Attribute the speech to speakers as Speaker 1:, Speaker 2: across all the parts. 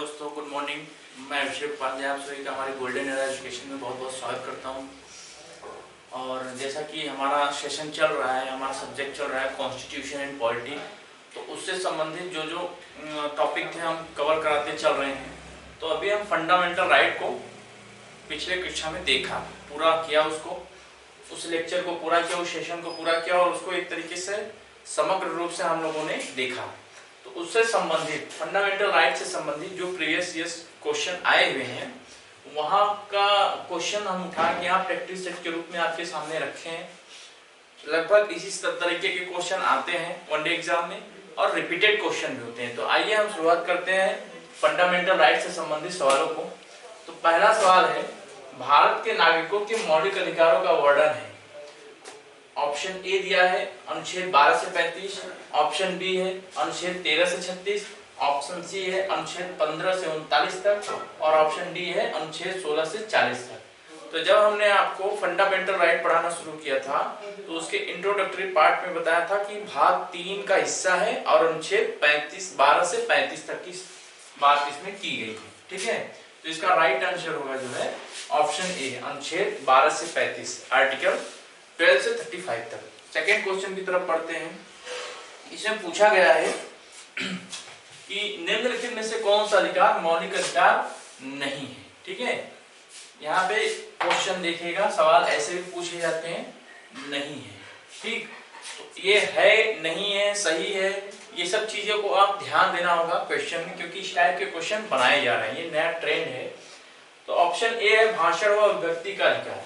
Speaker 1: दोस्तों, good morning. मैं अभिषेक उपाध्याय आप सभी का हमारे गोल्डन एरा एजुकेशन में बहुत बहुत स्वागत करता हूं। और जैसा कि हमारा सेशन चल रहा है, हमारा सब्जेक्ट चल रहा है कॉन्स्टिट्यूशन एंड पॉलिटी, तो उससे संबंधित जो जो टॉपिक थे हम कवर कराते चल रहे हैं। तो अभी हम फंडामेंटल राइट को पिछले कक्षा में देखा, पूरा किया, उसको उस लेक्चर को पूरा किया, उस सेशन को पूरा किया और उसको एक तरीके से समग्र रूप से हम लोगों ने देखा। तो उससे संबंधित फंडामेंटल राइट से संबंधित जो प्रीवियस ईयर्स क्वेश्चन आए हुए हैं वहाँ का क्वेश्चन हम उठा के यहाँ प्रैक्टिस सेट के रूप में आपके सामने रखे हैं। लगभग इसी तरीके के क्वेश्चन आते हैं वनडे एग्जाम में और रिपीटेड क्वेश्चन भी होते हैं। तो आइए हम शुरुआत करते हैं फंडामेंटल राइट से संबंधित सवालों को। तो पहला सवाल है, भारत के नागरिकों के मौलिक अधिकारों का वर्णन है। ऑप्शन ए दिया है अनुच्छेद 12 से 35, ऑप्शन बी है अनुच्छेद 13 से 36, ऑप्शन सी है अनुच्छेद 15 से 39 तक और ऑप्शन डी है अनुच्छेद 16 से 40 तक। तो जब हमने आपको फंडामेंटल राइट पढ़ाना शुरू किया था तो उसके इंट्रोडक्टरी पार्ट में बताया था कि भाग 3 का हिस्सा है और अनुच्छेद 12 से 35 तक की बात इसमें की गई थी। ठीक है, तो इसका राइट आंसर होगा जो है ऑप्शन ए, अनुच्छेद 12 से 35, आर्टिकल 12 से 35 तक। सेकेंड क्वेश्चन की तरफ पढ़ते हैं। इसमें पूछा गया है कि निम्नलिखित में से कौन सा अधिकार मौलिक अधिकार नहीं है। ठीक है, यहाँ पे क्वेश्चन देखिएगा, सवाल ऐसे भी पूछे जाते हैं, नहीं है। ठीक, तो ये है, नहीं है, सही है, ये सब चीजों को आप ध्यान देना होगा क्वेश्चन में, क्योंकि इस टाइप के क्वेश्चन बनाए जा रहे हैं, ये नया ट्रेंड है। तो ऑप्शन ए है भाषण व अभिव्यक्ति का अधिकार,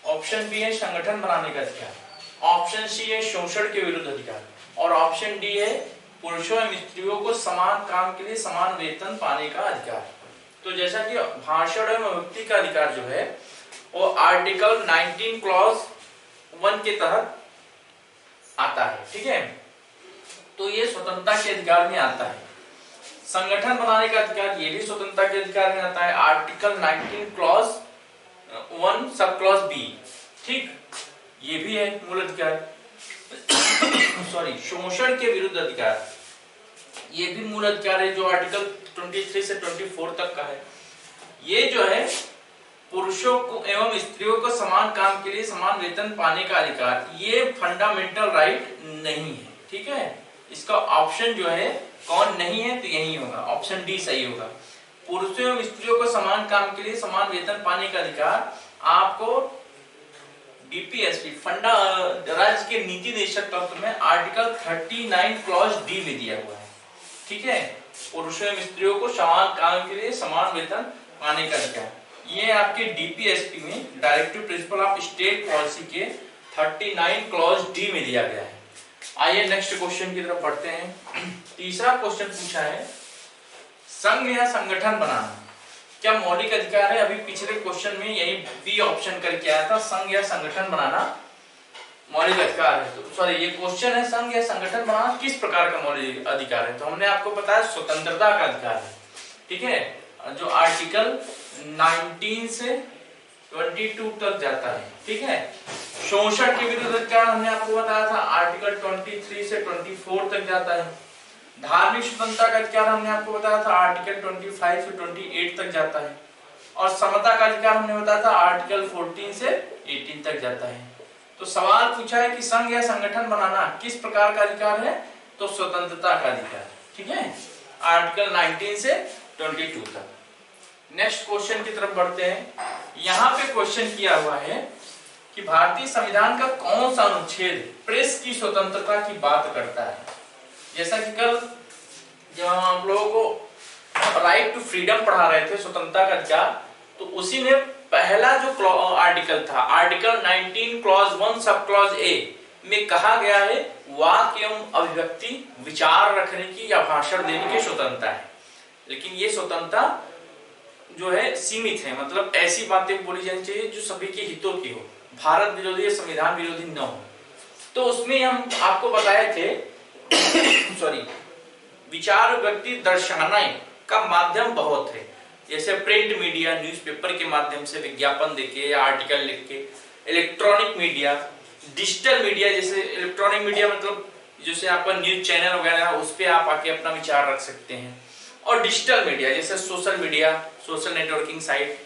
Speaker 1: ऑप्शन बी है संगठन बनाने का अधिकार, ऑप्शन सी है शोषण के विरुद्ध अधिकार और ऑप्शन डी है पुरुषों एवं स्त्रियों को समान काम के लिए समान वेतन पाने का अधिकार। तो जैसा कि भाषण एवं अभिव्यक्ति का अधिकार जो है वो आर्टिकल 19 क्लॉज 1 के तहत आता है। ठीक है, तो ये स्वतंत्रता के अधिकार में आता है। संगठन बनाने का अधिकार ये भी स्वतंत्रता के अधिकार में आता है, article 19 clause 1 sub clause B. ठीक, ये भी है मूल अधिकार। सॉरी, शोषण के विरुद्ध अधिकार ये भी मूल अधिकार है जो आर्टिकल 23 से 24 तक का है। ये जो है पुरुषों को एवं स्त्रियों को समान काम के लिए समान वेतन पाने का अधिकार, ये फंडामेंटल राइट नहीं है। ठीक है, इसका ऑप्शन जो है कौन नहीं है, तो यही होगा, ऑप्शन डी सही होगा। पुरुषों एवं स्त्रियों को समान काम के लिए समान वेतन पाने का अधिकार आपको डीपीएसपी राज्य के नीति निर्देशक तत्व में आर्टिकल 39 क्लॉज डी में दिया हुआ है। ठीक है, पुरुषों एवं स्त्रियों को समान काम के लिए समान वेतन पाने का अधिकार, ये आपके डीपीएसपी में directive principle of state policy के 39 क्लॉज डी में दिया गया है। आइए नेक्स्ट क्वेश्चन की तरफ बढ़ते हैं। तीसरा क्वेश्चन पूछा है, संघ या संगठन बनाना क्या मौलिक अधिकार है। अभी पिछले क्वेश्चन में यही बी ऑप्शन करके आया था, संघ या संगठन बनाना मौलिक अधिकार है। तो सॉरी, ये क्वेश्चन है संघ या संगठन बनाना किस प्रकार का मौलिक अधिकार है। तो हमने आपको बताया स्वतंत्रता का अधिकार है। ठीक है, जो आर्टिकल 19 से 22 तक जाता है। ठीक है, शोषण के विरुद्ध अधिकार हमने आपको बताया था, आर्टिकल 23 से 24 तक जाता है। धार्मिक स्वतंत्रता का अधिकार हमने आपको बताया था, आर्टिकल 25 से 28 तक जाता है। और समता का अधिकार हमने बताया था, आर्टिकल 14 से 18 तक जाता है। तो सवाल पूछा है कि संघ या संगठन बनाना किस प्रकार का अधिकार है, तो स्वतंत्रता का अधिकार। ठीक है, आर्टिकल 19 से 22 तक। नेक्स्ट क्वेश्चन की तरफ बढ़ते हैं। यहाँ पे क्वेश्चन किया हुआ है कि भारतीय संविधान का कौन सा अनुच्छेद प्रेस की स्वतंत्रता की बात करता है। जैसा कि कल जब हम आप लोगों को राइट टू फ्रीडम पढ़ा रहे थे, स्वतंत्रता का अधिकार, तो उसी में पहला जो आर्टिकल था, article 19 clause 1 sub clause A में कहा गया है वाक एवं अभिव्यक्ति, विचार रखने की या भाषण देने की स्वतंत्रता है। लेकिन ये स्वतंत्रता जो है सीमित है, मतलब ऐसी बातें बोली जानी चाहिए जो सभी के हितों की हो, भारत विरोधी या संविधान विरोधी न हो। तो उसमें हम आपको बताए थे सॉरी, विचार व्यक्ति दर्शाने का माध्यम बहुत है, जैसे प्रिंट मीडिया, न्यूज़पेपर के माध्यम से विज्ञापन देके या आर्टिकल लिख के, इलेक्ट्रॉनिक मीडिया, डिजिटल मीडिया। जैसे इलेक्ट्रॉनिक मीडिया मतलब जैसे आपका न्यूज चैनल वगैरह, उस पर आप आके अपना विचार रख सकते हैं। और डिजिटल मीडिया जैसे social media, social networking site,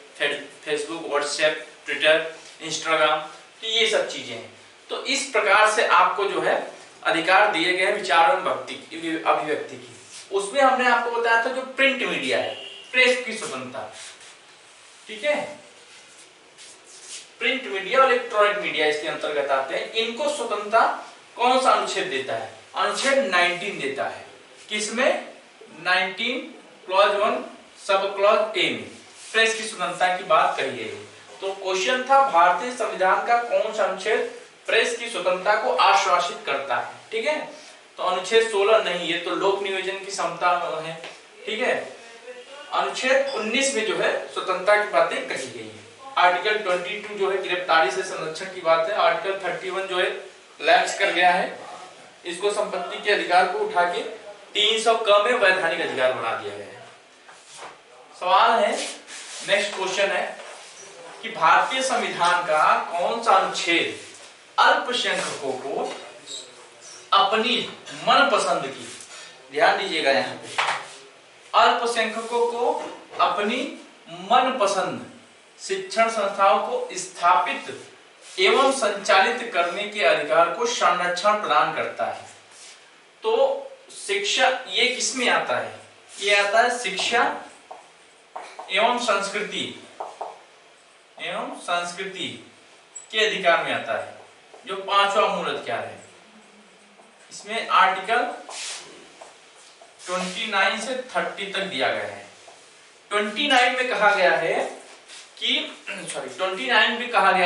Speaker 1: Facebook, WhatsApp, Twitter, Instagram, तो ये सब चीजें हैं। तो इस प्रकार से आपको जो है अधिकार दिए गए विचार एवं अभिव्यक्ति की। उसमें हमने आपको बताया था जो प्रिंट मीडिया है, प्रेस की स्वतंत्रता, ठीक है, प्रिंट मीडिया और इलेक्ट्रॉनिक मीडिया इसके अंतर्गत आते हैं। इनको स्वतंत्रता कौन सा अनुच्छेद देता है? अनुच्छेद 19 देता है। किसमें? 19 क्लॉज 1 सब क्लॉज ए में प्रेस की स्वतंत्रता की बात कही गई है। तो क्वेश्चन था भारतीय संविधान का कौन सा अनुच्छेद प्रेस की स्वतंत्रता को आश्वासित करता है, ठीक है। तो अनुच्छेद 16 नहीं, ये तो लोक नियोजन की समता है, ठीक है। अनुच्छेद 19 में जो है स्वतंत्रता की बातें कही गई है। आर्टिकल 22 जो है गिरफ्तारी से संरक्षण की बात है। आर्टिकल 31 जो है लैप्स कर गया है, इसको संपत्ति के अधिकार को उठा के 300 क में वैधानिक अधिकार बना दिया गया है। सवाल है, नेक्स्ट क्वेश्चन है कि भारतीय संविधान का कौन सा अनुच्छेद अल्पसंख्यकों को अपनी मनपसंद की, ध्यान दीजिएगा यहाँ पे, अल्पसंख्यकों को अपनी मनपसंद शिक्षण संस्थाओं को स्थापित एवं संचालित करने के अधिकार को संरक्षण प्रदान करता है। तो शिक्षा ये किसमें आता है? ये आता है शिक्षा एवं संस्कृति के अधिकार में आता है, जो 5वां मूल अधिकार है। इसमें आर्टिकल 29 से 30 तक दिया गया है। 29 में कहा गया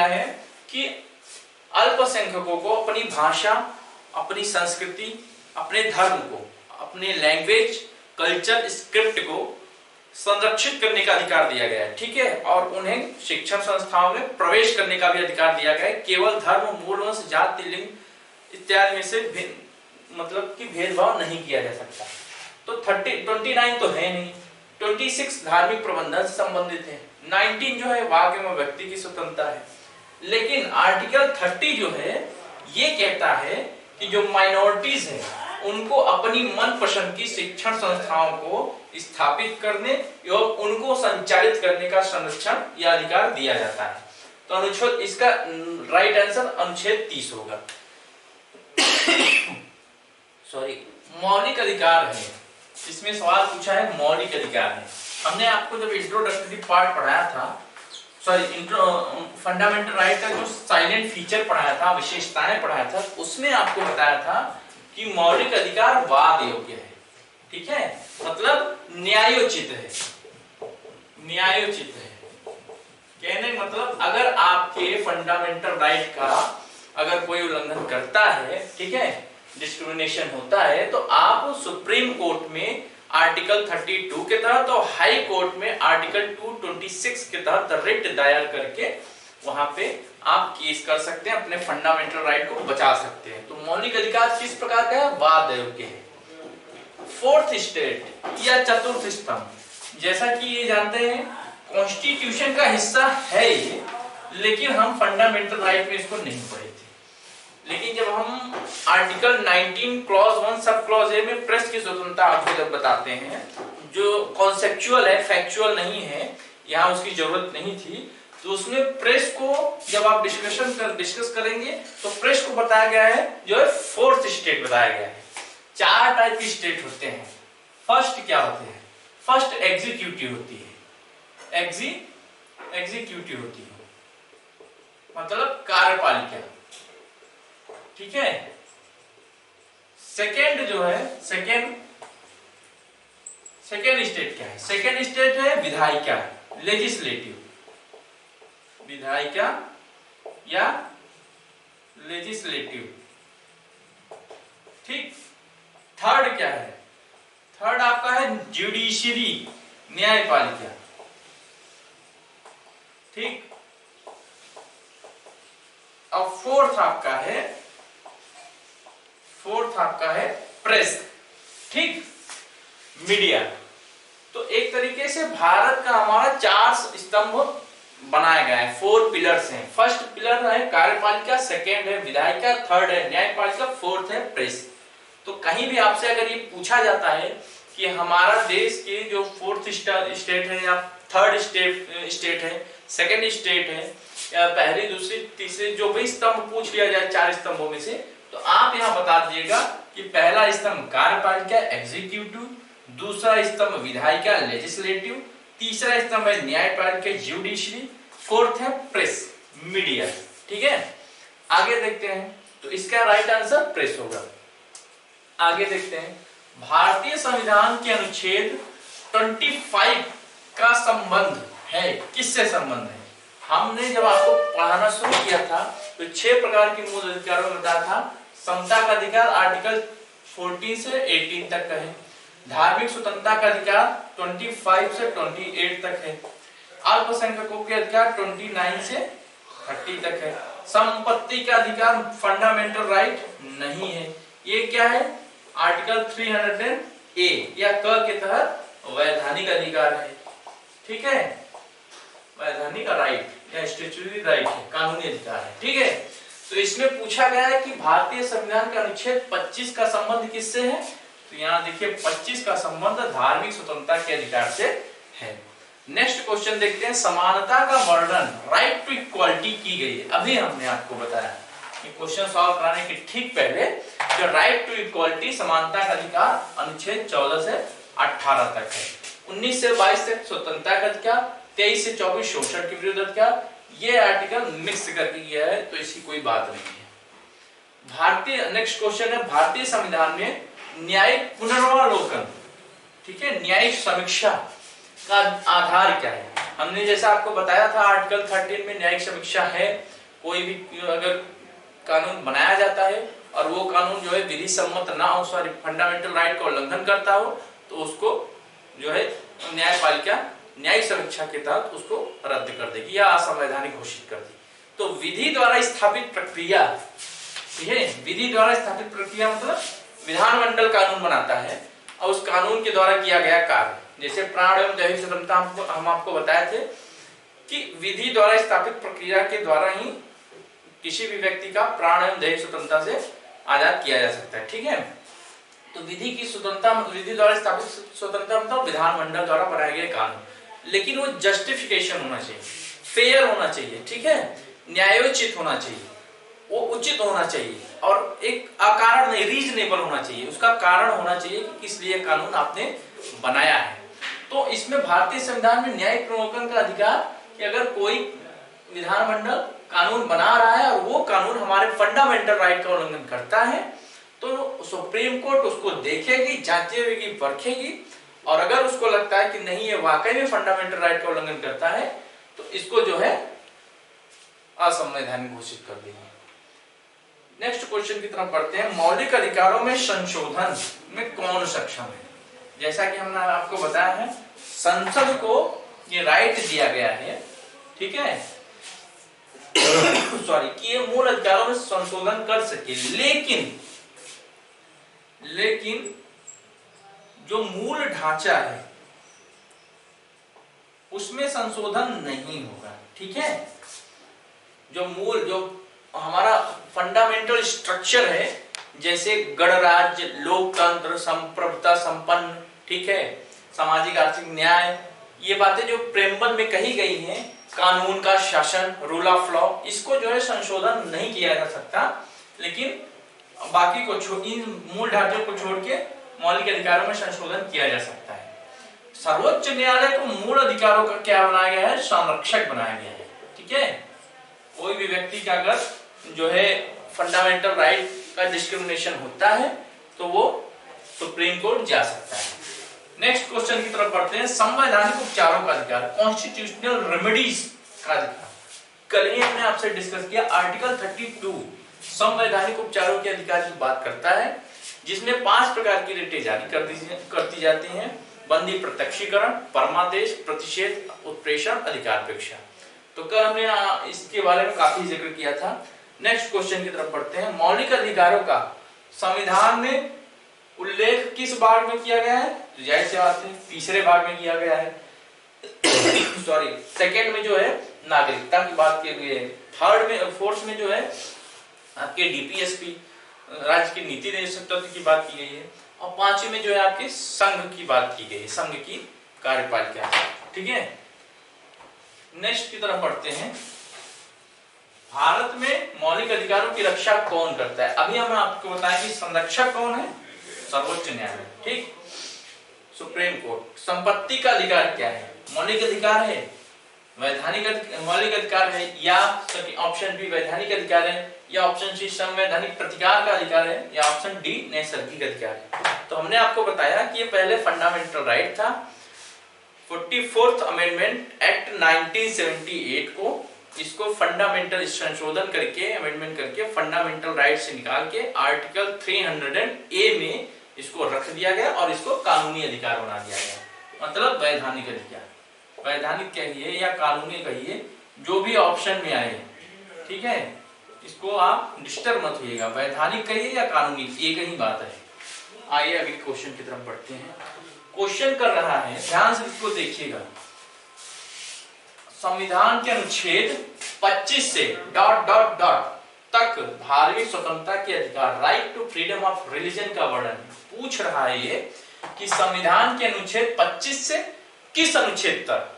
Speaker 1: है कि अल्पसंख्यकों को अपनी भाषा, अपनी संस्कृति, अपने धर्म को, अपने लैंग्वेज, कल्चर, स्क्रिप्ट को संरक्षित करने का अधिकार दिया गया है, ठीक है। और उन्हें शिक्षण संस्थाओं में प्रवेश करने का भी अधिकार दिया गया है। केवल धर्म, मूल वंश, जाति, लिंग इत्यादि में से मतलब कि भेदभाव नहीं किया जा सकता। तो 29 तो है नहीं। 26 धार्मिक प्रबंधन से संबंधित है। 19 जो है वाक एवं व्यक्ति की स्वतंत्रता है। लेकिन आर्टिकल 30 जो है ये कहता है कि जो माइनॉरिटीज है उनको अपनी मनपसंद की शिक्षण संस्थाओं को स्थापित करने एवं उनको संचालित करने का संरक्षण या अधिकार दिया जाता है। तो अनुच्छेद, इसका राइट आंसर अनुच्छेद 30 होगा। सॉरी, मौलिक अधिकार है, इसमें सवाल पूछा है मौलिक अधिकार है। हमने आपको जब इंट्रोडक्टरी पार्ट पढ़ाया था, फंडामेंटल राइट का जो साइलेंट फीचर पढ़ाया था, विशेषताएं पढ़ाया था, उसमें आपको बताया था कि मौलिक अधिकार वाद योग्य है, ठीक है, मतलब न्यायोचित है। न्यायोचित है कहने मतलब अगर आपके फंडामेंटल राइट का अगर कोई उल्लंघन करता है, ठीक है, डिस्क्रिमिनेशन होता है, तो आप सुप्रीम कोर्ट में आर्टिकल 32 के तहत और हाई कोर्ट में आर्टिकल 226 के तहत रिट दायर करके वहां पे आप केस कर सकते हैं, अपने फंडामेंटल राइट को बचा सकते हैं। तो मौलिक अधिकार किस प्रकार का है? वाद योग्य है। फोर्थ स्टेट या चतुर्थ स्तंभ, जैसा कि ये जानते हैं कॉन्स्टिट्यूशन का हिस्सा है ये, लेकिन हम फंडामेंटल राइट में इसको नहीं पढ़े थे। लेकिन जब हम article 19 clause 1 sub clause A में प्रेस की स्वतंत्रता आपको जब बताते हैं, जो कॉन्सेप्चुअल है, फैक्चुअल नहीं है, यहाँ उसकी जरूरत नहीं थी, तो उसमें प्रेस को जब आप डिस्कस करेंगे तो प्रेस को बताया गया है जो है फोर्थ स्टेट बताया गया है। 4 टाइप की स्टेट होते हैं। फर्स्ट क्या होते हैं? फर्स्ट एग्जीक्यूटिव होती है, एग्जीक्यूटिव होती है, मतलब कार्यपालिका, ठीक है। सेकेंड जो है, सेकेंड स्टेट क्या है? सेकेंड स्टेट है विधायिका, लेजिस्लेटिव, विधायिका या लेजिस्लेटिव, ठीक। थर्ड क्या है? थर्ड आपका है जुडिशरी, न्यायपालिका, ठीक। अब फोर्थ आपका है प्रेस, ठीक, मीडिया। तो एक तरीके से भारत का हमारा 4 स्तंभ बनाया गया है, 4 पिलर्स हैं। फर्स्ट पिलर है कार्यपालिका, सेकेंड है विधायिका, थर्ड है न्यायपालिका, फोर्थ है प्रेस। तो कहीं भी आपसे अगर ये पूछा जाता है कि हमारा देश के जो फोर्थ स्टेट है या थर्ड स्टेट है, सेकंड स्टेट है, या पहली दूसरी तीसरी जो भी स्तंभ पूछ लिया जाए 4 स्तंभों में से, तो आप यहाँ बता दीजिएगा कि पहला स्तंभ कार्यपालिका एग्जीक्यूटिव, दूसरा स्तंभ विधायिका लेजिस्लेटिव, तीसरा स्तंभ है न्यायपालिका ज्यूडिशरी, फोर्थ है प्रेस मीडिया। ठीक है, आगे देखते हैं। तो इसका राइट आंसर प्रेस होगा। आगे देखते हैं, भारतीय संविधान के अनुच्छेद 25 का संबंध है, किससे संबंध है? हमने जब आपको पढ़ाना शुरू किया था तो 6 प्रकार के मूल अधिकारों में बताया था। समता का अधिकार आर्टिकल 14 से 18 तक का है। धार्मिक स्वतंत्रता का अधिकार 25 से 28 तक है। अल्पसंख्यकों के अधिकार 29 से 30 तक है। संपत्ति का अधिकार फंडामेंटल राइट नहीं है। ये क्या है? आर्टिकल 300A या क के तहत वैधानिक अधिकार है। ठीक है, वैधानिक राइट या स्टैट्यूटरी राइट है, कानूनी अधिकार है। ठीक है, तो इसमें पूछा गया है कि भारतीय संविधान का अनुच्छेद 25 का संबंध किससे है? तो यहाँ देखिए 25 का संबंध धार्मिक स्वतंत्रता के अधिकार से है। नेक्स्ट क्वेश्चन देखते हैं, समानता का वर्णन राइट टू इक्वालिटी की गई है। अभी हमने आपको बताया कि क्वेश्चन सॉल्व कराने के ठीक पहले जो राइट टू इक्वालिटी समानता का अधिकार अनुच्छेद 14 से 18 तक है। 19 से 22 तक स्वतंत्रता का अधिकार, 23 से 24 शोषण के विरुद्ध अधिकार। ये आर्टिकल मिक्स करके किया है तो इसकी कोई बात नहीं है। भारतीय नेक्स्ट क्वेश्चन है, भारतीय संविधान में न्यायिक पुनर्वलोकन, ठीक है, न्यायिक समीक्षा का आधार क्या है? हमने जैसा आपको बताया था आर्टिकल 13 में न्यायिक समीक्षा है। कोई भी अगर कानून बनाया जाता है और वो कानून जो है विधि सम्मत ना हो, सॉरी फंडामेंटल राइट का उल्लंघन करता हो, तो उसको जो है न्यायपालिका न्यायिक समीक्षा के तहत उसको रद्द कर देगी या असंवैधानिक घोषित कर देगी। तो विधि द्वारा स्थापित प्रक्रिया, ठीक है, विधि द्वारा स्थापित प्रक्रिया मतलब विधानमंडल कानून बनाता है और उस कानून के द्वारा किया गया कार्य, जैसे प्राण एवं दैहिक स्वतंत्रता हम आपको बताए थे कि विधि द्वारा स्थापित प्रक्रिया के द्वारा ही किसी भी व्यक्ति का प्राण एवं दैहिक स्वतंत्रता से आजाद किया जा सकता है। ठीक है, तो विधि की स्वतंत्रता, विधि द्वारा स्थापित स्वतंत्रता मतलब विधानमंडल द्वारा बनाए गए कानून, लेकिन वो जस्टिफिकेशन होना चाहिए, फेयर होना चाहिए, ठीक है, न्यायोचित होना चाहिए, वो उचित होना चाहिए और एक अकारण नहीं, रीजनेबल होना चाहिए। उसका कारण होना चाहिए कि किस लिए कानून आपने बनाया है। तो इसमें भारतीय संविधान में न्यायिक पुनर्वलोकन का अधिकार कि अगर कोई विधानमंडल कानून बना रहा है और वो कानून हमारे फंडामेंटल राइट का उल्लंघन करता है तो सुप्रीम कोर्ट उसको देखेगी, जांचेगी, परखेगी और अगर उसको लगता है कि नहीं ये वाकई में फंडामेंटल राइट का उल्लंघन करता है तो इसको जो है असंवैधानिक घोषित कर देगी। नेक्स्ट क्वेश्चन की तरफ बढ़ते हैं, मौलिक अधिकारों में संशोधन में कौन सक्षम है? जैसा कि हमने आपको बताया है संसद को ये राइट दिया गया है, ठीक है, सॉरी, कि ये मूल अधिकारों में संशोधन कर सके, लेकिन जो मूल ढांचा है उसमें संशोधन नहीं होगा। ठीक है, जो हमारा फंडामेंटल स्ट्रक्चर है जैसे गणराज्य, लोकतंत्र, संप्रभुता संपन्न, ठीक है, सामाजिक आर्थिक न्याय, ये बातें जो प्रेमबल में कही गई हैं, कानून का शासन, रूल ऑफ लॉ, इसको जो है संशोधन नहीं किया जा सकता, लेकिन बाकी को इन मूल ढांचे को छोड़ के मौलिक अधिकारों में संशोधन किया जा सकता है। सर्वोच्च न्यायालय को मूल अधिकारों का क्या बनाया गया है? संरक्षक बनाया गया है। ठीक है, कोई भी व्यक्ति का अगर जो है फंडामेंटल राइट का डिस्क्रिमिनेशन होता है तो वो सुप्रीम कोर्ट जा सकता है। नेक्स्ट क्वेश्चन की तरफ बढ़ते हैं, संवैधानिक उपचारों का अधिकार, कॉन्स्टिट्यूशनल रेमेडीज का अधिकार। कल ही हमने आपसे डिस्कस किया आर्टिकल 32 संवैधानिक उपचारों के अधिकार की बात करता है, जिसमें 5 प्रकार की रिटें जारी करती जाती हैं: बंदी प्रत्यक्षीकरण, परमादेश, प्रतिषेध, उत्प्रेषण, अधिकारपेक्षा। तो कल हमने इसके बारे में काफी जिक्र किया था। नेक्स्ट क्वेश्चन की तरफ बढ़ते हैं, मौलिक अधिकारों का संविधान में उल्लेख किस भाग में किया गया है? तो जाहिर सी बात है तीसरे भाग में किया गया है, सॉरी सेकंड में जो है नागरिकता की बात की गई है, थर्ड में, फोर्थ में जो है आपके डीपीएसपी राज्य की नीति निर्देशक तत्व की बात की गई है, और 5वीं में जो है आपकी संघ की बात की गई, संघ की कार्यपालिका। ठीक है, नेक्स्ट की तरफ बढ़ते हैं। भारत में मौलिक अधिकारों की रक्षा कौन करता है? अभी हम आपको बताएं कि संरक्षक कौन है? सर्वोच्च न्यायालय। ठीक, सुप्रीम कोर्ट। संपत्ति का अधिकार क्या है? मौलिक अधिकार है, वैधानिक मौलिक अधिकार है, या ऑप्शन बी वैधानिक अधिकार है, या ऑप्शन सी संवैधानिक प्रतिकार का अधिकार है, या ऑप्शन डी नैसर्गिक अधिकार है। तो हमने आपको बताया कि ये पहले फंडामेंटल राइट था। 44th अमेंडमेंट एक्ट 1978 को, इसको फंडामेंटल संशोधन करके, अमेंडमेंट करके फंडामेंटल राइट से निकाल के आर्टिकल 300A में इसको रख दिया गया और इसको कानूनी अधिकार बना दिया गया। मतलब वैधानिक अधिकार, वैधानिक कहिए या कानूनी कहिए, जो भी ऑप्शन में आए। ठीक है, इसको आप डिस्टर्ब मत होइएगा, वैधानिक कहिए या कानूनी, एक ही बात है। आइए अगले क्वेश्चन की तरफ बढ़ते हैं। क्वेश्चन कर रहा है, ध्यान से इसको देखिएगा। संविधान के अनुच्छेद 25 से डॉट डॉट डॉट तक धार्मिक स्वतंत्रता के अधिकार, right to freedom of religion का वर्णन पूछ रहा है ये कि संविधान के अनुच्छेद 25 से किस अनुच्छेद तक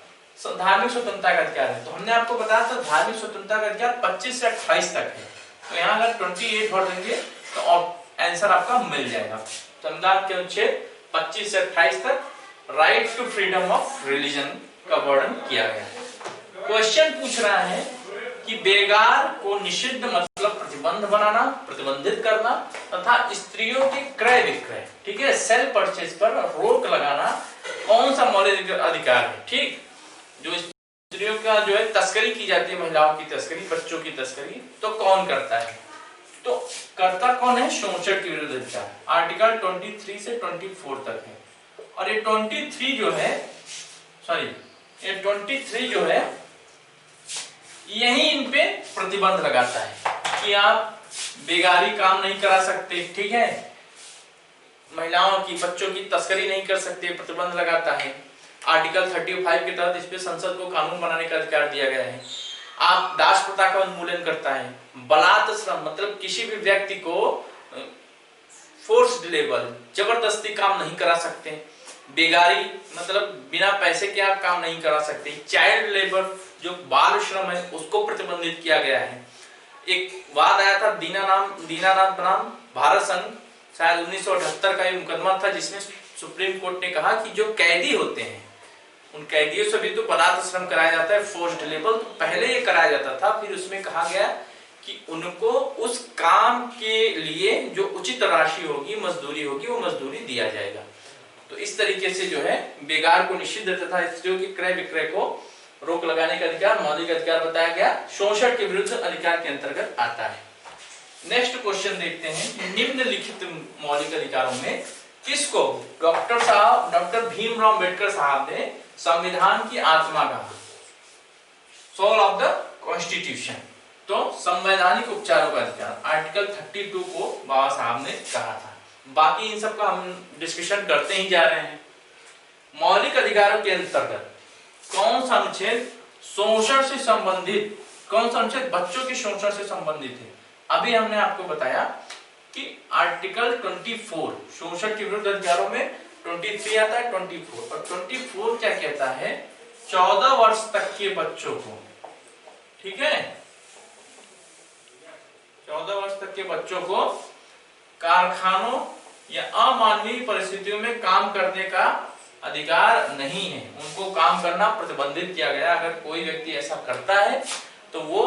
Speaker 1: धार्मिक स्वतंत्रता का अधिकार है। तो हमने आपको बताया था धार्मिक स्वतंत्रता का अधिकार 25 से 28 तक है। तो यहाँ अगर 28 भर देंगे तो आंसर आपका मिल जाएगा। संविधान के अनुच्छेद 25 से 28 तक right to freedom of religion का वर्णन किया गया है। क्वेश्चन पूछ रहा है कि बेगार को निषिद्ध मतलब प्रतिबंध बनाना, प्रतिबंधित करना तथा स्त्रियों के क्रय विक्रय, ठीक है, सेल परचेज पर रोक लगाना कौन सा मौलिक अधिकार है? ठीक, जो स्त्रियों का जो है तस्करी की जाती है, महिलाओं की तस्करी, बच्चों की तस्करी, तो कौन करता है? तो करता कौन है? शोषण के विरुद्ध अधिकार, आर्टिकल 23 से 24 तक है। और ये 23 जो है, सॉरी ये 23 जो है यही इन पे प्रतिबंध लगाता है कि आप बेगारी काम नहीं करा सकते, ठीक है, महिलाओं की, बच्चों की तस्करी नहीं कर सकते, प्रतिबंध लगाता है। आर्टिकल 35 के तहत इस पे संसद को कानून बनाने का अधिकार दिया गया है। आप दास प्रथा का उन्मूलन करता है। बलात् श्रम मतलब किसी भी व्यक्ति को फोर्स्ड लेबर, जबरदस्ती काम नहीं करा सकते। बेगारी मतलब बिना पैसे के आप काम नहीं करा सकते। चाइल्ड लेबर जो बाल श्रम है उसको प्रतिबंधित किया गया है। एक वाद आया था दीनानाथ बनाम भारत संघ, शायद 1978 का ये मुकदमा था, जिसमें सुप्रीम कोर्ट ने कहा कि जो कैदी होते हैं उन कैदियों से भी तो बलात् श्रम कराया जाता है, फोर्स्ड लेबर, तो पहले ये कराया जाता था, फिर उसमें कहा गया कि उनको उस काम के लिए जो उचित राशि होगी, मजदूरी होगी, वो मजदूरी दिया जाएगा। तो इस तरीके से जो है बेगार को निषिद्ध तथा स्त्रियों के क्रय विक्रय को रोक लगाने का अधिकार मौलिक अधिकार बताया गया, शोषण के विरुद्ध अधिकार के अंतर्गत आता है। नेक्स्ट क्वेश्चन देखते हैं, निम्नलिखित मौलिक अधिकारों में किसको डॉक्टर भीमराव अम्बेडकर साहब ने संविधान की आत्मा कहा, सोल ऑफ द कॉन्स्टिट्यूशन? तो संवैधानिक उपचारों का अधिकार आर्टिकल 32 को बाबा साहब ने कहा था। बाकी इन सब का हम डिस्कशन करते ही जा रहे हैं। मौलिक अधिकारों के अंतर्गत कौन सा अनुच्छेद शोषण से संबंधित, कौन सा अनुच्छेद बच्चों के शोषण से संबंधित है? अभी हमने आपको बताया कि आर्टिकल 24 शोषण के विरुद्ध अधिकारों में 23 आता है, 24 और 24 क्या कहता है? 14 वर्ष तक के बच्चों को, ठीक है, 14 वर्ष तक के बच्चों को कारखानों या अमानवीय परिस्थितियों में काम करने का अधिकार नहीं है। उनको काम करना प्रतिबंधित किया गया। अगर कोई व्यक्ति ऐसा करता है तो वो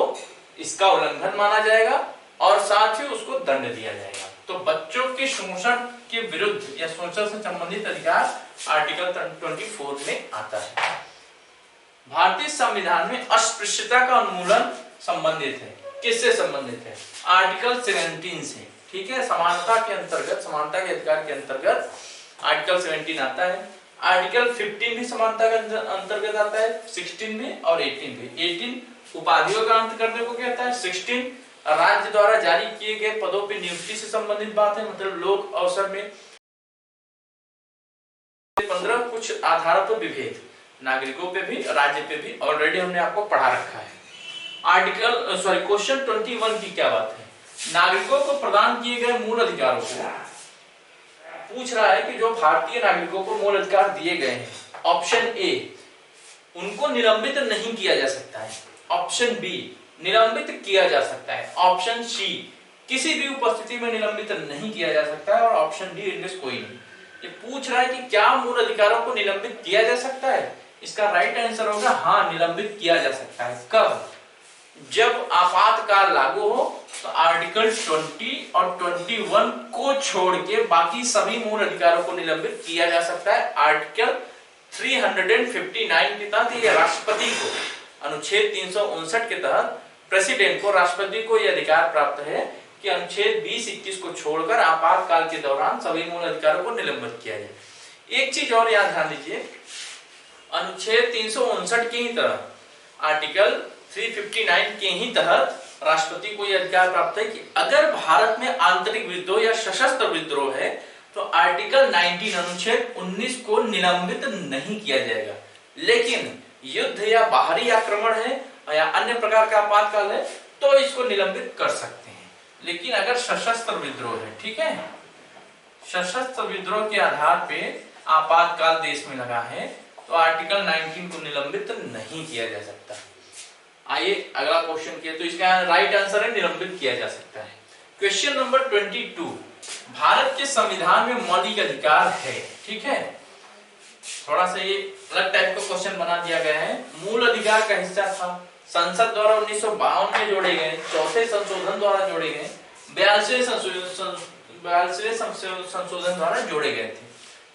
Speaker 1: इसका उल्लंघन माना जाएगा और साथ ही उसको दंड दिया जाएगा। तो बच्चों के शोषण के विरुद्ध या शोषण से संबंधित अधिकार आर्टिकल 24 में आता है। भारतीय संविधान में अस्पृश्यता का उन्मूलन संबंधित है, किससे संबंधित है? आर्टिकल 17 से, ठीक है, समानता के अंतर्गत, समानता के अधिकार के अंतर्गत आर्टिकल 17 आता है। आर्टिकल 15 भी समानता के अंतर्गत आता है, 16 में और 18 में। 18 उपाधियों का अंत करने को कहता है, 16 राज्य द्वारा जारी किए गए पदों पे नियुक्ति से संबंधित बात है, मतलब लोक अवसर में। 15 कुछ आधारों पर विभेद, नागरिकों पे भी राज्य पे भी ऑलरेडी हमने आपको पढ़ा रखा है। क्वेश्चन 21 की क्या बात है? नागरिकों को प्रदान किए गए मूल अधिकारों को पूछ रहा है कि जो भारतीय नागरिकों को मूल अधिकार दिए गए हैं, ऑप्शन ए उनको निलंबित नहीं किया जा सकता है, ऑप्शन बी निलंबित किया जा सकता है, ऑप्शन सी किसी भी उपस्थिति में निलंबित नहीं किया जा सकता है और ऑप्शन डी इनमें से कोई नहीं। ये पूछ रहा है कि क्या मूल अधिकारों को निलंबित किया जा सकता है। इसका राइट आंसर होगा हाँ, निलंबित किया जा सकता है। कब? जब आपातकाल लागू हो तो आर्टिकल 20 और 21 को छोड़ के बाकी सभी मूल अधिकारों को निलंबित किया जा सकता है। आर्टिकल 359 के तहत ये राष्ट्रपति को, अनुच्छेद 359 के तहत प्रेसिडेंट को, राष्ट्रपति को यह अधिकार प्राप्त है कि अनुच्छेद 20-21 को छोड़कर आपातकाल के दौरान सभी मूल अधिकारों को निलंबित किया जाए। एक चीज और याद ध्यान दीजिए, अनुच्छेद 359 के ही तहत, आर्टिकल 359 के ही तहत राष्ट्रपति को यह अधिकार प्राप्त है कि अगर भारत में आंतरिक विद्रोह या सशस्त्र विद्रोह है तो आर्टिकल 19 अनुच्छेद 19 को निलंबित नहीं किया जाएगा। लेकिन युद्ध या बाहरी आक्रमण है या अन्य प्रकार का आपातकाल है तो इसको निलंबित कर सकते हैं। लेकिन अगर सशस्त्र विद्रोह है, ठीक है, सशस्त्र विद्रोह के आधार पे आपातकाल देश में लगा है तो आर्टिकल 19 को निलंबित नहीं किया जा सकता। आइए अगला क्वेश्चन किया, तो इसका राइट आंसर है निलंबित किया जा सकता है। क्वेश्चन नंबर 22, भारत के संविधान में मौलिक अधिकार है, ठीक है, थोड़ा सा ये अलग टाइप का क्वेश्चन बना दिया गया है। मूल अधिकार का हिस्सा था, संसद द्वारा 1952 में जोड़े गए, चौथे संशोधन द्वारा जोड़े गए, 42वें संशोधन द्वारा जोड़े गए थे।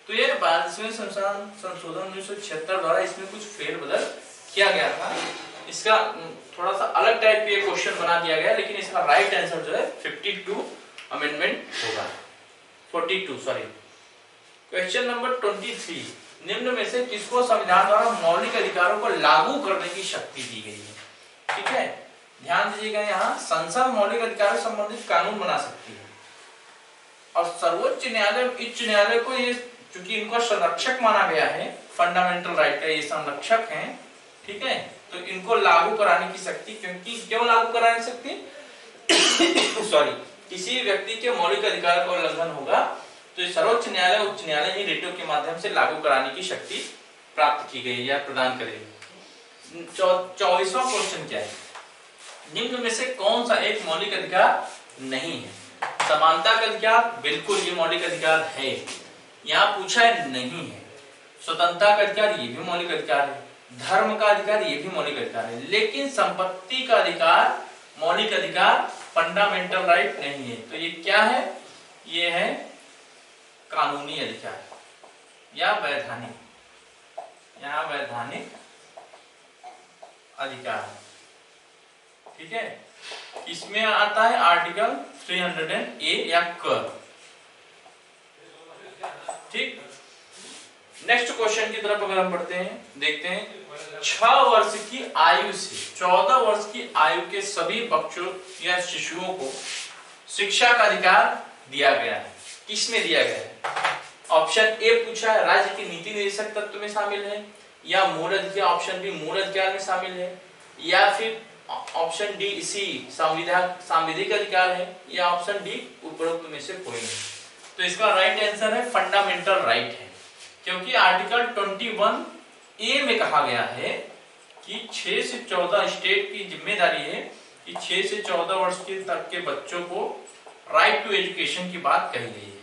Speaker 1: तो ये 42वें संशोधन 1976 द्वारा इसमें कुछ फेरबदल किया गया था। इसका थोड़ा सा अलग टाइप के क्वेश्चन बना दिया गया, लेकिन इसका राइट आंसर जो है 52 अमेंडमेंट होगा, 42 सॉरी। क्वेश्चन नंबर 23, निम्न में से किसको संविधान द्वारा मौलिक अधिकारों को लागू करने की शक्ति दी गई है, ठीक है, ध्यान दीजिएगा। यहाँ संसद मौलिक अधिकारों से संबंधित कानून बना सकती है और सर्वोच्च न्यायालय, उच्च न्यायालय को ये, चूंकि इनको संरक्षक माना गया है, फंडामेंटल राइट का ये संरक्षक हैं, ठीक है, तो इनको लागू कराने की शक्ति, क्योंकि क्यों लागू कराने की शक्ति सॉरी, किसी व्यक्ति के मौलिक अधिकार का उल्लंघन होगा तो सर्वोच्च न्यायालय, उच्च न्यायालय ही रिटों के माध्यम से लागू कराने की शक्ति प्राप्त की गई या प्रदान करेगी। 24वां क्वेश्चन क्या है, निम्न में से कौन सा एक मौलिक अधिकार नहीं है? समानता का अधिकार, बिल्कुल ये मौलिक अधिकार है, यहाँ पूछा है नहीं है। स्वतंत्रता का अधिकार, ये भी मौलिक अधिकार है। धर्म का अधिकार, ये भी मौलिक अधिकार है। लेकिन संपत्ति का अधिकार मौलिक अधिकार, फंडामेंटल राइट नहीं है। तो ये क्या है? ये है कानूनी अधिकार या वैधानिक, यहाँ वैधानिक अधिकार, ठीक है। इसमें आता है आर्टिकल 300A या क, ठीक। नेक्स्ट क्वेश्चन की तरफ अगर हम बढ़ते हैं, देखते हैं 6 वर्ष की आयु से 14 वर्ष की आयु के सभी बच्चों या शिशुओं को शिक्षा का अधिकार दिया गया है। किसमें दिया गया है? ऑप्शन ए पूछा है राज्य की नीति निर्देशक तत्व में शामिल है, या मूल अधिकार, ऑप्शन बी मूल अधिकार में शामिल है, या फिर ऑप्शन डी सी सांविधिक अधिकार है, या ऑप्शन डी उपरोक्त में से कोई नहीं। तो इसका राइट आंसर है फंडामेंटल राइट है, क्योंकि आर्टिकल 21A में कहा गया है कि 6 से 14 स्टेट की जिम्मेदारी है कि 6 से 14 वर्ष के तक के बच्चों को राइट टू एजुकेशन की बात कही गई है,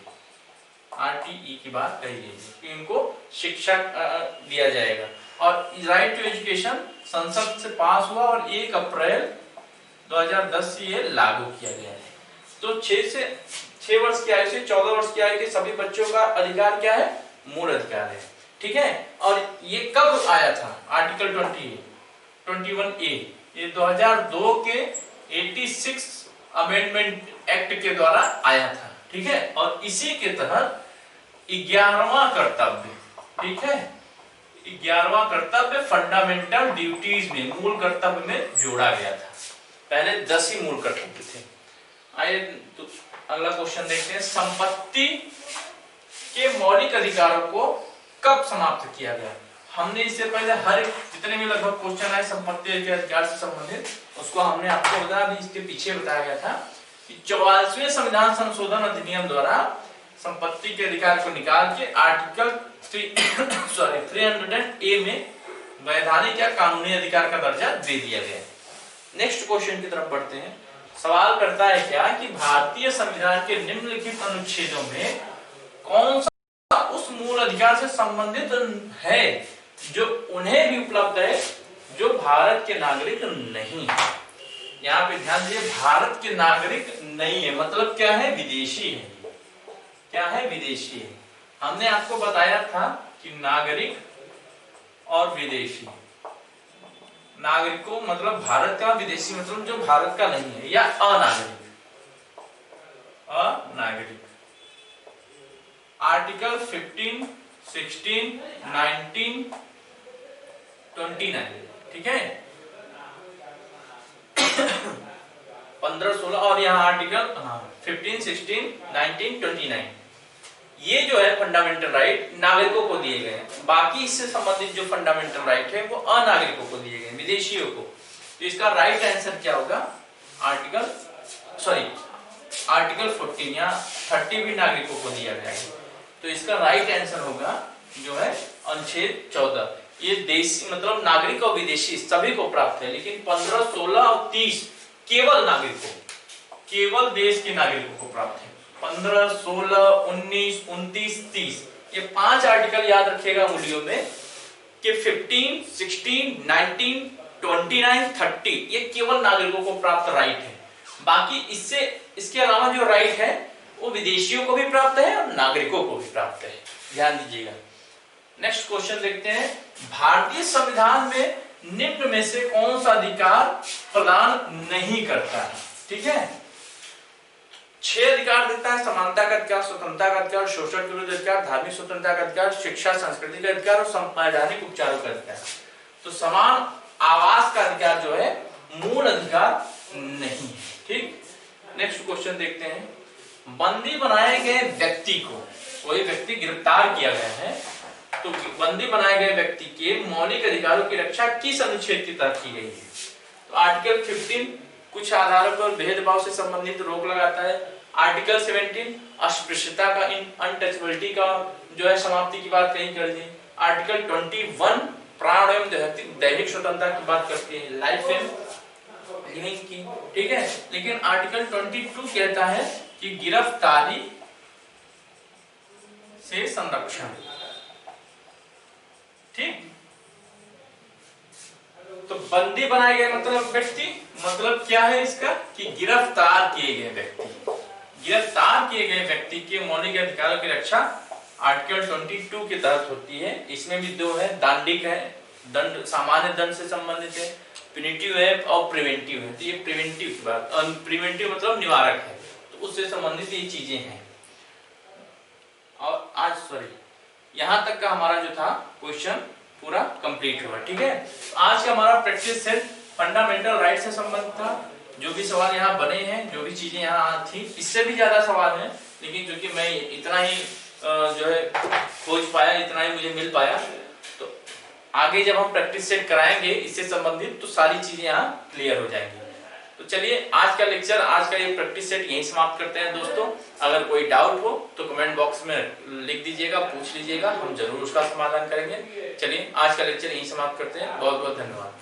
Speaker 1: RTE की बात कही गई है कि इनको शिक्षा दिया जाएगा। और राइट टू एजुकेशन संसद से पास हुआ और 1 अप्रैल 2010 से ये लागू किया गया है। तो 6 वर्ष की आयु से 14 वर्ष की आयु के सभी बच्चों का अधिकार क्या है? मूल अधिकार है, ठीक है। और ये कब आया था? आर्टिकल 21A ये 2002 के 86 अमेंडमेंट एक्ट के द्वारा आया था, ठीक है। और इसी के तहत 11वां कर्तव्य, ठीक है, 11वां कर्तव्य फंडामेंटल ड्यूटीज में, मूल कर्तव्य में जोड़ा गया था। पहले 10 ही मूल कर्तव्य थे। आइए तो अगला क्वेश्चन देखते हैं, संपत्ति के मौलिक अधिकारों को कब समाप्त किया गया? हमने इससे पहले हर जितने भी लगभग क्वेश्चन आए संपत्ति के अधिकार से संबंधित, उसको हमने आपको बताया, अभी इसके पीछे बताया गया था कि 44वें संविधान संशोधन अधिनियम द्वारा संपत्ति के अधिकार को निकाल के आर्टिकल 300A में वैधानिक या कानूनी अधिकार का दर्जा दे दिया गया है। नेक्स्ट क्वेश्चन की तरफ बढ़ते हैं। सवाल करता है क्या कि भारतीय संविधान के निम्नलिखित अनुच्छेदों में कौन सा उस मूल अधिकार से संबंधित है जो उन्हें भी उपलब्ध है जो भारत के नागरिक नहीं है। यहाँ पे ध्यान दीजिए, भारत के नागरिक नहीं है मतलब क्या है, विदेशी है। क्या है, विदेशी है। हमने आपको बताया था कि नागरिक और विदेशी, नागरिकों मतलब भारत का, विदेशी मतलब जो भारत का नहीं है या अनागरिक। अनागरिक आर्टिकल 15, 16, 19, 29, ठीक है 15, 16 और यहाँ आर्टिकल 15, 16, 19, 29 ये जो है फंडामेंटल राइट नागरिकों को दिए गए हैं। बाकी इससे संबंधित जो फंडामेंटल राइट है वो अनागरिकों को दिए गए, विदेशियों को। तो इसका राइट आंसर क्या होगा, आर्टिकल 14 या 30 भी नागरिकों को दिया गया है। तो इसका राइट आंसर होगा जो है अनुच्छेद 14। ये देशी मतलब नागरिक और विदेशी सभी को प्राप्त है, लेकिन 15, 16 और 30 केवल नागरिकों, केवल देश के नागरिकों को प्राप्त है। 15, 16, 19, 29, 30 ये 5 आर्टिकल याद रखिएगा मूल्यों में कि 15, 16, 19, 29, 30 ये केवल नागरिकों को प्राप्त राइट है। बाकी इसके अलावा जो राइट है वो विदेशियों को भी प्राप्त है और नागरिकों को भी प्राप्त है, ध्यान दीजिएगा। नेक्स्ट क्वेश्चन देखते हैं। भारतीय संविधान में निम्न में से कौन सा अधिकार प्रदान नहीं करता है, ठीक है 6 अधिकार देता है, समानता का अधिकार, स्वतंत्रता का अधिकार, शोषण के विरुद्ध अधिकार, धार्मिक स्वतंत्रता का अधिकार, शिक्षा संस्कृति का अधिकार और संवैधानिक उपचारों का अधिकार। तो समान आवास का अधिकार जो है मूल अधिकार नहीं है, ठीक। नेक्स्ट क्वेश्चन देखते हैं। बंदी बनाए गए व्यक्ति को, कोई व्यक्ति गिरफ्तार किया गया है तो बंदी बनाए गए व्यक्ति के मौलिक अधिकारों की रक्षा किस अनुच्छेद के तहत की गई है। तो आर्टिकल 15 कुछ आधारों पर भेदभाव से संबंधित रोक लगाता है। आर्टिकल 17 अस्पृश्यता का, अनटचेबिलिटी का जो है समाप्ति की बात कहीं कर दी। आर्टिकल 21 प्राण एवं दैहिक स्वतंत्रता की बात करती है, लाइफ एंड लिविंग की, ठीक है। लेकिन आर्टिकल 22 कहता है कि गिरफ्तारी से संरक्षण, ठीक। तो बंदी बनाए गए मतलब व्यक्ति, मतलब क्या है इसका कि गिरफ्तार किए गए व्यक्ति, गिरफ्तार किए गए व्यक्ति के मौलिक अधिकारों की रक्षा आर्टिकल 22 के तहत होती है। इसमें भी 2 है, दांडिक है, दंड सामान्य दंड से संबंधित है, प्यूनिटिव है और प्रिवेंटिव है। तो ये प्रिवेंटिव की बात, प्रिवेंटिव मतलब निवारक है, तो उससे संबंधित ये चीजें हैं। और आज यहाँ तक का हमारा जो था क्वेश्चन पूरा कंप्लीट हुआ, ठीक है। आज का हमारा प्रैक्टिस सेट फंडामेंटल राइट से संबंधित था। जो भी सवाल यहाँ बने हैं, जो भी चीजें यहाँ थी, इससे भी ज्यादा सवाल हैं, लेकिन क्योंकि मैं इतना ही जो है खोज पाया, इतना ही मुझे मिल पाया, तो आगे जब हम प्रैक्टिस सेट कराएंगे इससे संबंधित तो सारी चीजें यहाँ क्लियर हो जाएंगी। तो चलिए आज का लेक्चर, आज का ये प्रैक्टिस सेट यहीं समाप्त करते हैं दोस्तों। अगर कोई डाउट हो तो कमेंट बॉक्स में लिख दीजिएगा, पूछ लीजिएगा, हम जरूर उसका समाधान करेंगे। चलिए आज का लेक्चर यहीं समाप्त करते हैं। बहुत बहुत धन्यवाद।